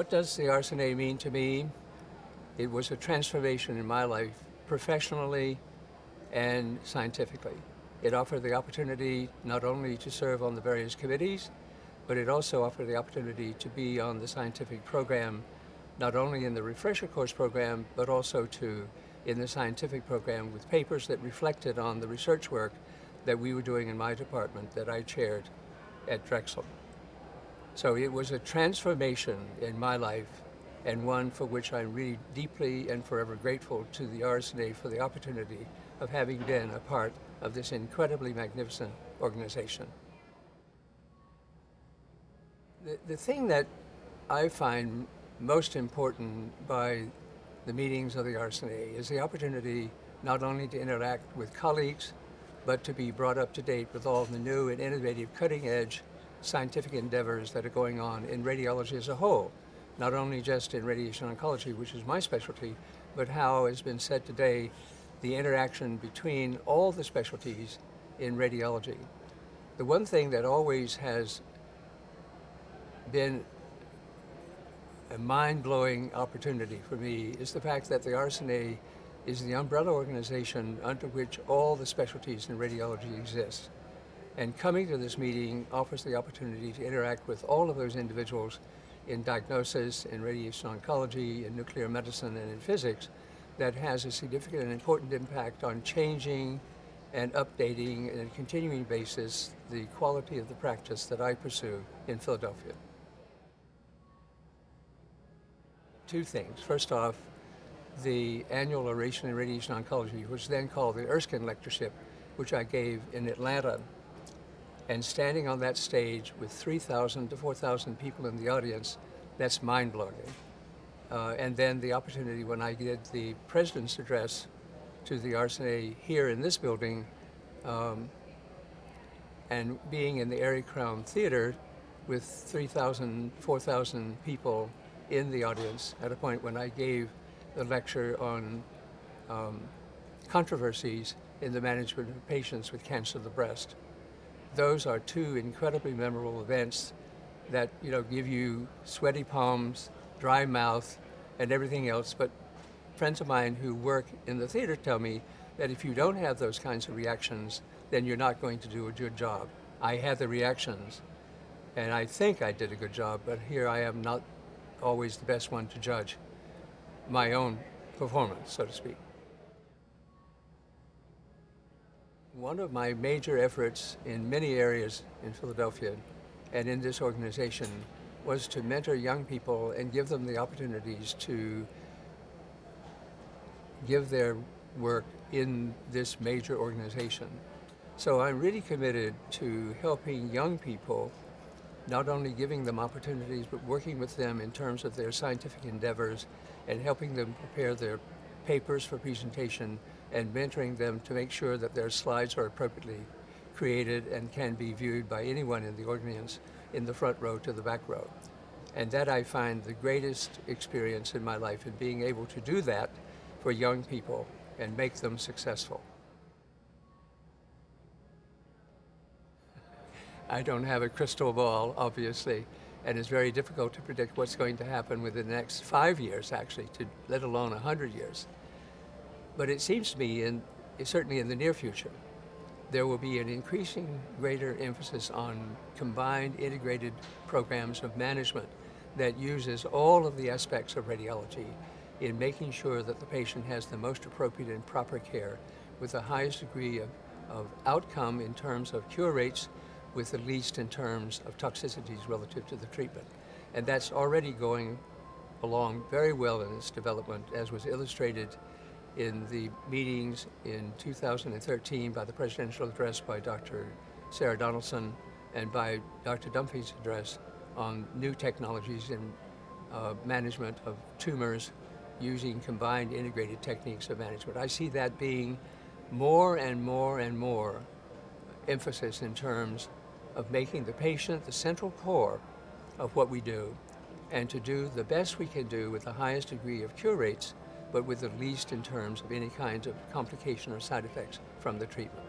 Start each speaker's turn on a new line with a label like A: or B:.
A: What does the RSNA mean to me? It was a transformation in my life, professionally and scientifically. It offered the opportunity not only to serve on the various committees, but it also offered the opportunity to be on the scientific program, not only in the refresher course program, but also in the scientific program with papers that reflected on the research work that we were doing in my department that I chaired at Drexel. So it was a transformation in my life, and one for which I'm really deeply and forever grateful to the RSNA for the opportunity of having been a part of this incredibly magnificent organization. The thing that I find most important by the meetings of the RSNA is the opportunity not only to interact with colleagues, but to be brought up to date with all the new and innovative cutting-edge scientific endeavors that are going on in radiology as a whole, not only just in radiation oncology, which is my specialty, but how has been said today, the interaction between all the specialties in radiology. The one thing that always has been a mind-blowing opportunity for me is the fact that the RSNA is the umbrella organization under which all the specialties in radiology exist. And coming to this meeting offers the opportunity to interact with all of those individuals in diagnosis, in radiation oncology, in nuclear medicine, and in physics that has a significant and important impact on changing and updating on a continuing basis the quality of the practice that I pursue in Philadelphia. Two things. First off, the annual oration in radiation oncology, which was then called the Erskine Lectureship, which I gave in Atlanta. And standing on that stage with 3,000 to 4,000 people in the audience, that's mind-blowing. And then the opportunity when I did the President's Address to the RSNA here in this building, and being in the Airy Crown Theater with 3,000, 4,000 people in the audience at a point when I gave the lecture on controversies in the management of patients with cancer of the breast. Those are two incredibly memorable events that give you sweaty palms, dry mouth, and everything else. But friends of mine who work in the theater tell me that if you don't have those kinds of reactions, then you're not going to do a good job. I had the reactions, and I think I did a good job, but here I am not always the best one to judge my own performance, so to speak. One of my major efforts in many areas in Philadelphia and in this organization was to mentor young people and give them the opportunities to give their work in this major organization. So I'm really committed to helping young people, not only giving them opportunities, but working with them in terms of their scientific endeavors and helping them prepare their papers for presentation and mentoring them to make sure that their slides are appropriately created and can be viewed by anyone in the audience in the front row to the back row. And that I find the greatest experience in my life in being able to do that for young people and make them successful. I don't have a crystal ball, obviously, and it's very difficult to predict what's going to happen within the next 5 years, actually, let alone 100 years. But it seems to me, certainly in the near future, there will be an increasing greater emphasis on combined integrated programs of management that uses all of the aspects of radiology in making sure that the patient has the most appropriate and proper care with the highest degree of outcome in terms of cure rates, with the least in terms of toxicities relative to the treatment. And that's already going along very well in its development, as was illustrated in the meetings in 2013 by the presidential address by Dr. Sarah Donaldson and by Dr. Dunphy's address on new technologies in management of tumors using combined integrated techniques of management. I see that being more and more and more emphasis in terms of making the patient the central core of what we do, and to do the best we can do with the highest degree of cure rates, but with the least in terms of any kinds of complication or side effects from the treatment.